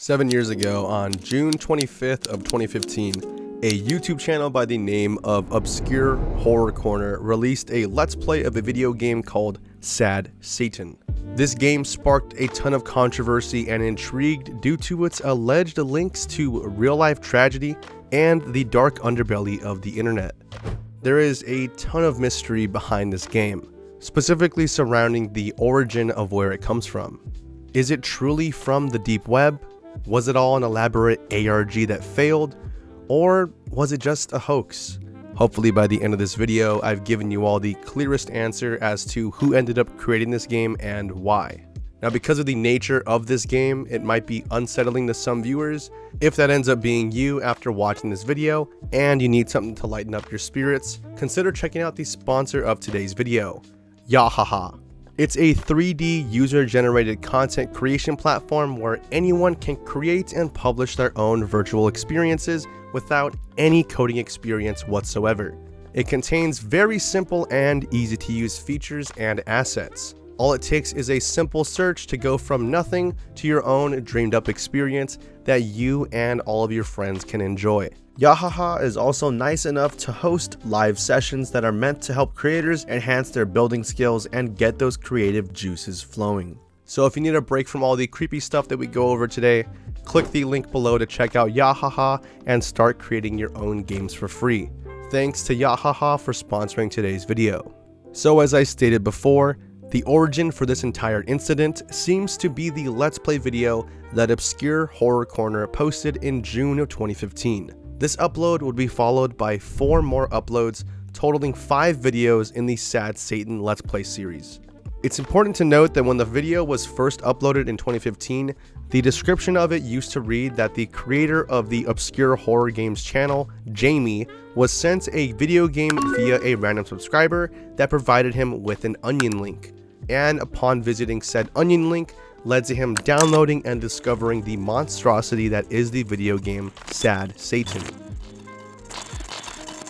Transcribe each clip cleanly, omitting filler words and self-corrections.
7 years ago, on June 25th of 2015, a YouTube channel by the name of Obscure Horror Corner released a Let's Play of a video game called Sad Satan. This game sparked a ton of controversy and intrigue due to its alleged links to real-life tragedy and the dark underbelly of the internet. There is a ton of mystery behind this game, specifically surrounding the origin of where it comes from. Is it truly from the deep web? Was it all an elaborate ARG that failed? Or was it just a hoax? Hopefully by the end of this video, I've given you all the clearest answer as to who ended up creating this game and why. Now, because of the nature of this game, it might be unsettling to some viewers. If that ends up being you after watching this video, and you need something to lighten up your spirits, consider checking out the sponsor of today's video, Yahaha. It's a 3D user-generated content creation platform where anyone can create and publish their own virtual experiences without any coding experience whatsoever. It contains very simple and easy-to-use features and assets. All it takes is a simple search to go from nothing to your own dreamed-up experience that you and all of your friends can enjoy. Yahaha is also nice enough to host live sessions that are meant to help creators enhance their building skills and get those creative juices flowing. So if you need a break from all the creepy stuff that we go over today, click the link below to check out Yahaha and start creating your own games for free. Thanks to Yahaha for sponsoring today's video. So as I stated before, the origin for this entire incident seems to be the Let's Play video that Obscure Horror Corner posted in June of 2015. This upload would be followed by 4 more uploads, totaling 5 videos in the Sad Satan Let's Play series. It's important to note that when the video was first uploaded in 2015, the description of it used to read that the creator of the Obscure Horror Games channel, Jamie, was sent a video game via a random subscriber that provided him with an onion link, and upon visiting said onion link, led to him downloading and discovering the monstrosity that is the video game Sad Satan.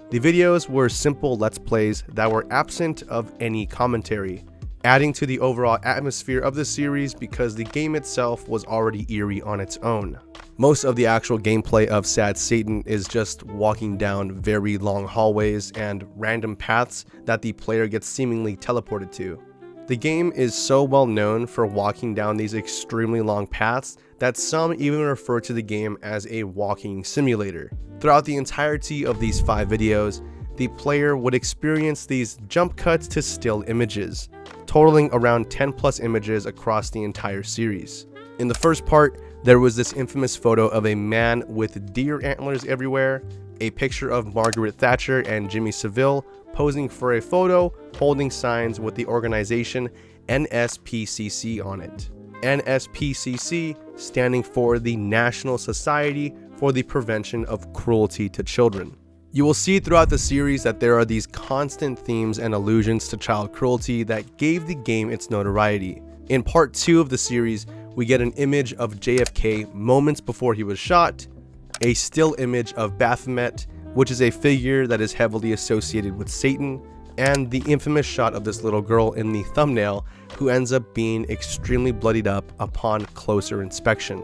The videos were simple Let's Plays that were absent of any commentary, adding to the overall atmosphere of the series because the game itself was already eerie on its own. Most of the actual gameplay of Sad Satan is just walking down very long hallways and random paths that the player gets seemingly teleported to. The game is so well known for walking down these extremely long paths that some even refer to the game as a walking simulator. Throughout the entirety of these 5 videos, the player would experience these jump cuts to still images, totaling around 10 plus images across the entire series. In the first part, there was this infamous photo of a man with deer antlers everywhere, a picture of Margaret Thatcher and Jimmy Savile posing for a photo holding signs with the organization NSPCC on it. NSPCC standing for the National Society for the Prevention of Cruelty to Children. You will see throughout the series that there are these constant themes and allusions to child cruelty that gave the game its notoriety. In part 2 of the series, we get an image of JFK moments before he was shot, a still image of Baphomet, which is a figure that is heavily associated with Satan, and the infamous shot of this little girl in the thumbnail who ends up being extremely bloodied up upon closer inspection.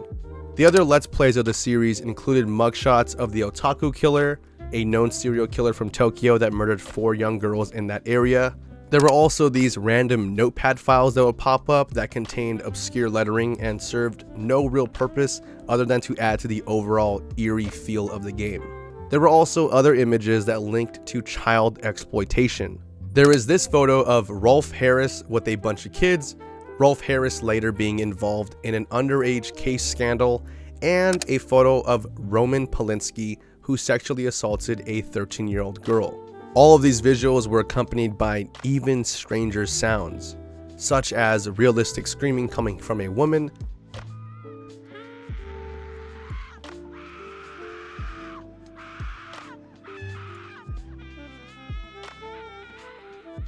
The other Let's Plays of the series included mugshots of the Otaku Killer, a known serial killer from Tokyo that murdered 4 young girls in that area. There were also these random notepad files that would pop up that contained obscure lettering and served no real purpose other than to add to the overall eerie feel of the game. There were also other images that linked to child exploitation. There is this photo of Rolf Harris with a bunch of kids, Rolf Harris later being involved in an underage case scandal, and a photo of Roman Polanski who sexually assaulted a 13-year-old girl. All of these visuals were accompanied by even stranger sounds, such as realistic screaming coming from a woman,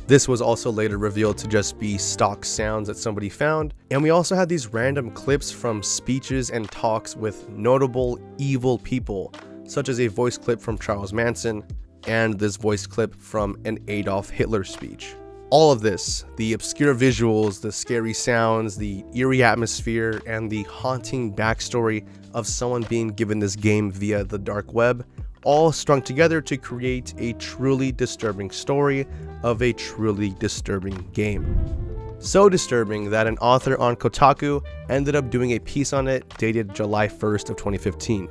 This was also later revealed to just be stock sounds that somebody found, and we also had these random clips from speeches and talks with notable evil people, such as a voice clip from Charles Manson, and this voice clip from an Adolf Hitler speech. All of this, the obscure visuals, the scary sounds, the eerie atmosphere, and the haunting backstory of someone being given this game via the dark web, all strung together to create a truly disturbing story of a truly disturbing game. So disturbing that an author on Kotaku ended up doing a piece on it dated July 1st of 2015.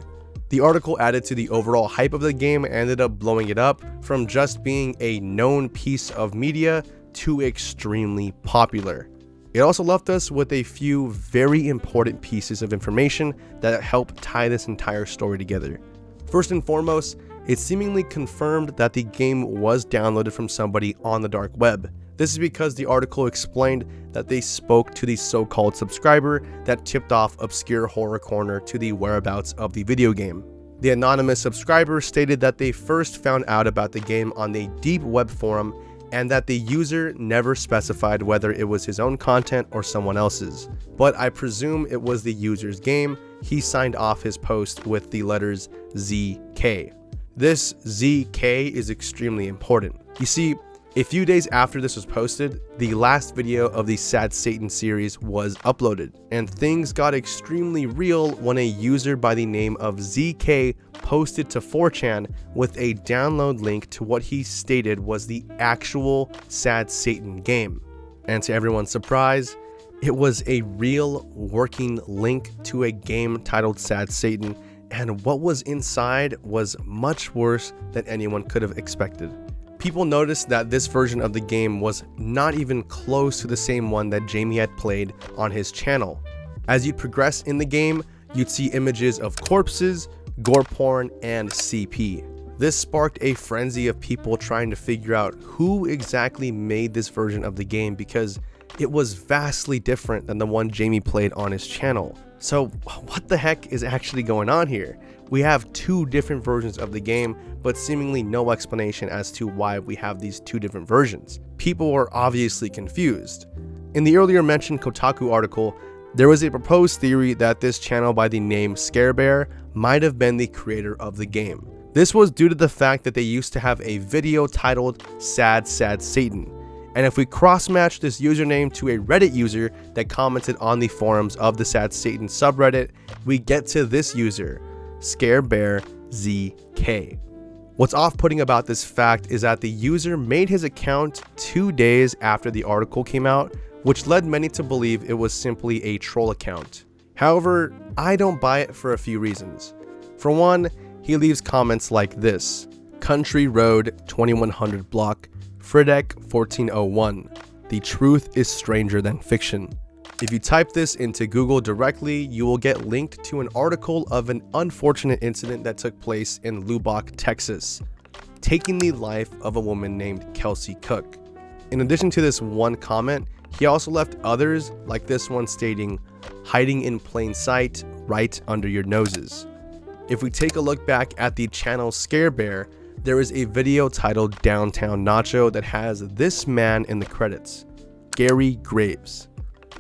The article added to the overall hype of the game and ended up blowing it up from just being a known piece of media to extremely popular. It also left us with a few very important pieces of information that help tie this entire story together. First and foremost, it seemingly confirmed that the game was downloaded from somebody on the dark web. This is because the article explained that they spoke to the so-called subscriber that tipped off Obscure Horror Corner to the whereabouts of the video game. The anonymous subscriber stated that they first found out about the game on a deep web forum and that the user never specified whether it was his own content or someone else's. But I presume it was the user's game. He signed off his post with the letters ZK. This ZK is extremely important. You see, a few days after this was posted, the last video of the Sad Satan series was uploaded, and things got extremely real when a user by the name of ZK posted to 4chan with a download link to what he stated was the actual Sad Satan game. And to everyone's surprise, it was a real working link to a game titled Sad Satan, and what was inside was much worse than anyone could have expected. People noticed that this version of the game was not even close to the same one that Jamie had played on his channel. As you progress in the game, you'd see images of corpses, gore porn, and CP. This sparked a frenzy of people trying to figure out who exactly made this version of the game because it was vastly different than the one Jamie played on his channel. So what the heck is actually going on here? We have two different versions of the game, but seemingly no explanation as to why we have these two different versions. People were obviously confused. In the earlier mentioned Kotaku article, there was a proposed theory that this channel by the name Scarebear might have been the creator of the game. This was due to the fact that they used to have a video titled Sad Satan. And if we cross-match this username to a Reddit user that commented on the forums of the Sad Satan subreddit, we get to this user, ScareBearZK. What's off-putting about this fact is that the user made his account 2 days after the article came out, which led many to believe it was simply a troll account. However, I don't buy it for a few reasons. For one, he leaves comments like this: Country Road 2100 block, Fridek 1401. The truth is stranger than fiction. If you type this into Google directly, you will get linked to an article of an unfortunate incident that took place in Lubbock, Texas, taking the life of a woman named Kelsey Cook. In addition to this one comment, he also left others like this one stating, hiding in plain sight right under your noses. If we take a look back at the channel Scarebear, there is a video titled Downtown Nacho that has this man in the credits, Gary Graves.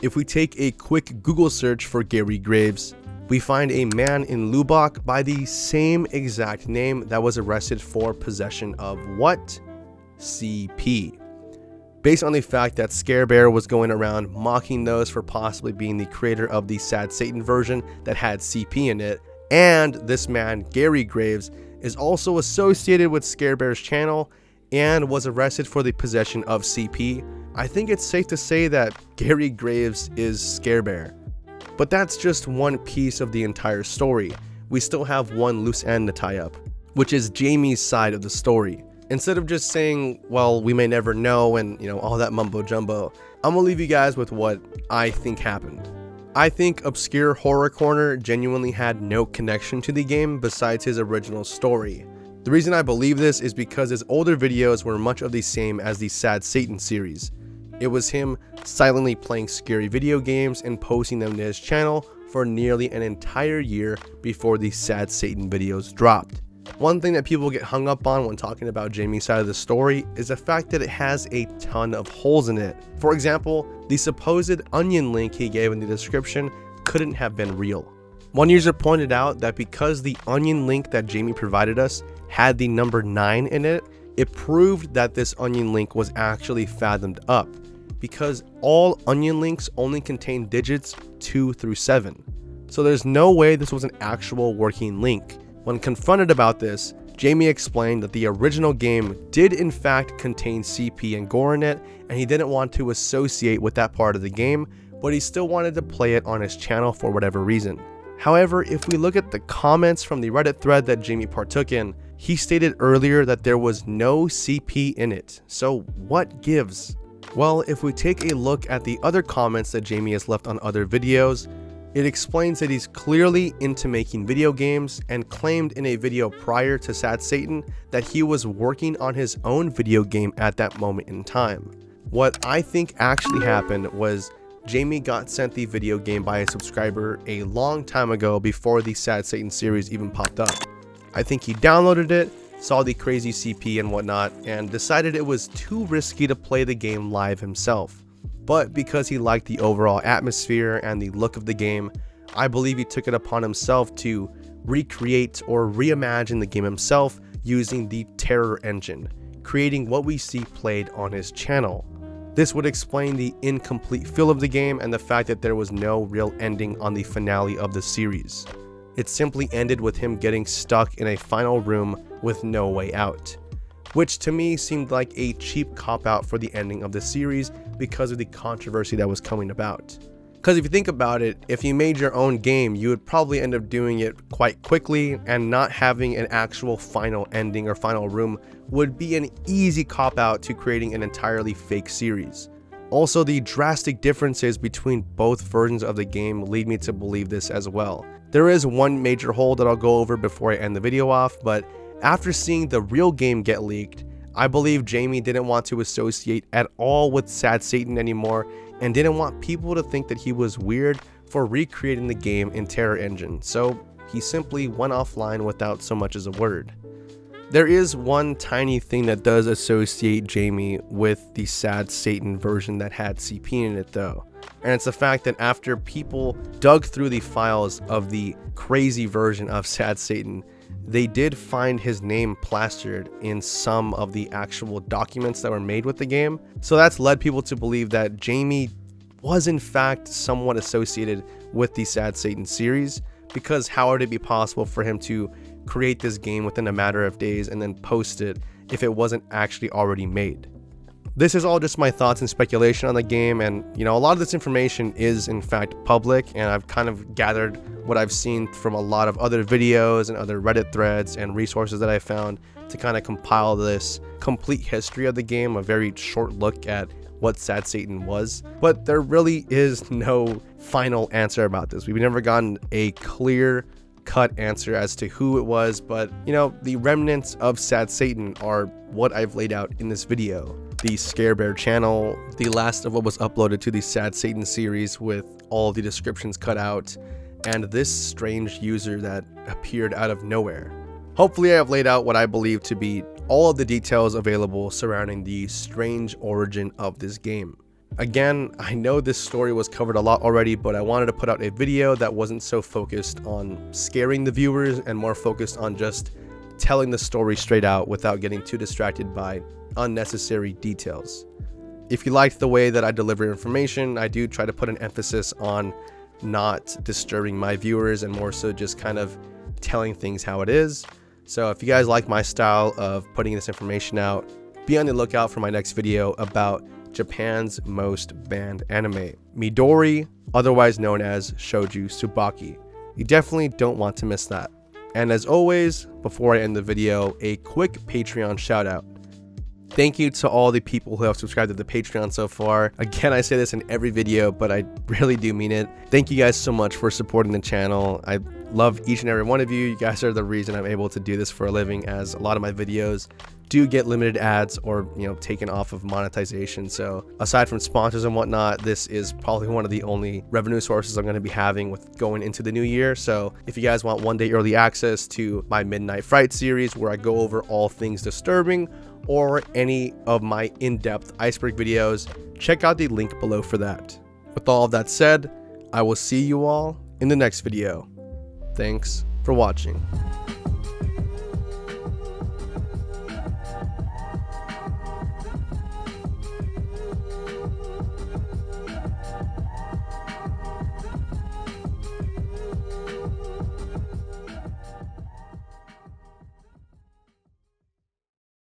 If we take a quick Google search for Gary Graves, we find a man in Lubbock by the same exact name that was arrested for possession of what? CP. Based on the fact that Scarebear was going around mocking those for possibly being the creator of the Sad Satan version that had CP in it, and this man, Gary Graves, is also associated with Scarebear's channel and was arrested for the possession of CP, I think it's safe to say that Gary Graves is Scarebear. But that's just one piece of the entire story. We still have one loose end to tie up, which is Jamie's side of the story. Instead of just saying, well, we may never know and, all that mumbo jumbo, I'm gonna leave you guys with what I think happened. I think Obscure Horror Corner genuinely had no connection to the game besides his original story. The reason I believe this is because his older videos were much of the same as the Sad Satan series. It was him silently playing scary video games and posting them to his channel for nearly an entire year before the Sad Satan videos dropped. One thing that people get hung up on when talking about Jamie's side of the story is the fact that it has a ton of holes in it. For example, the supposed onion link he gave in the description couldn't have been real. One user pointed out that because the onion link that Jamie provided us had the number 9 in it, It proved that this onion link was actually fathomed up, because all onion links only contain digits 2 through 7. So there's no way this was an actual working link. When confronted about this, Jamie explained that the original game did in fact contain CP and gore in it, and he didn't want to associate with that part of the game, but he still wanted to play it on his channel for whatever reason. However, if we look at the comments from the Reddit thread that Jamie partook in, he stated earlier that there was no CP in it. So what gives? Well, if we take a look at the other comments that Jamie has left on other videos, it explains that he's clearly into making video games and claimed in a video prior to Sad Satan that he was working on his own video game at that moment in time. What I think actually happened was Jamie got sent the video game by a subscriber a long time ago before the Sad Satan series even popped up. I think he downloaded it, saw the crazy CP and whatnot, and decided it was too risky to play the game live himself. But because he liked the overall atmosphere and the look of the game, I believe he took it upon himself to recreate or reimagine the game himself using the Terror engine, creating what we see played on his channel. This would explain the incomplete feel of the game and the fact that there was no real ending on the finale of the series. It simply ended with him getting stuck in a final room with no way out, which to me seemed like a cheap cop-out for the ending of the series because of the controversy that was coming about. Because if you think about it, if you made your own game, you would probably end up doing it quite quickly, and not having an actual final ending or final room would be an easy cop-out to creating an entirely fake series. Also, the drastic differences between both versions of the game lead me to believe this as well. There is one major hole that I'll go over before I end the video off, but after seeing the real game get leaked, I believe Jamie didn't want to associate at all with Sad Satan anymore and didn't want people to think that he was weird for recreating the game in Terror Engine, so he simply went offline without so much as a word. There is one tiny thing that does associate Jamie with the Sad Satan version that had CP in it though, and it's the fact that after people dug through the files of the crazy version of Sad Satan, they did find his name plastered in some of the actual documents that were made with the game. So that's led people to believe that Jamie was in fact somewhat associated with the Sad Satan series, because how would it be possible for him to create this game within a matter of days and then post it if it wasn't actually already made? This is all just my thoughts and speculation on the game, and a lot of this information is in fact public, and I've kind of gathered what I've seen from a lot of other videos and other Reddit threads and resources that I found to kind of compile this complete history of the game, a very short look at what Sad Satan was. But there really is no final answer about this. We've never gotten a clear cut answer as to who it was, but the remnants of Sad Satan are what I've laid out in this video. The Scare Bear channel, the last of what was uploaded to the Sad Satan series with all the descriptions cut out, and this strange user that appeared out of nowhere. Hopefully I have laid out what I believe to be all of the details available surrounding the strange origin of this game. Again, I know this story was covered a lot already, but I wanted to put out a video that wasn't so focused on scaring the viewers and more focused on just telling the story straight out without getting too distracted by unnecessary details. If you liked the way that I deliver information, I do try to put an emphasis on not disturbing my viewers and more so just kind of telling things how it is. So if you guys like my style of putting this information out, be on the lookout for my next video about Japan's most banned anime, Midori, otherwise known as Shoujo Tsubaki. You definitely don't want to miss that. And as always, before I end the video, a quick Patreon shout out. Thank you to all the people who have subscribed to the Patreon so far. Again, I say this in every video, but I really do mean it. Thank you guys so much for supporting the channel. I love each and every one of you. You guys are the reason I'm able to do this for a living, as a lot of my videos do get limited ads or taken off of monetization. So aside from sponsors and whatnot, this is probably one of the only revenue sources I'm going to be having with going into the new year. So if you guys want 1 day early access to my Midnight Fright series, where I go over all things disturbing, or any of my in-depth iceberg videos, check out the link below for that. With all of that said, I will see you all in the next video. Thanks for watching.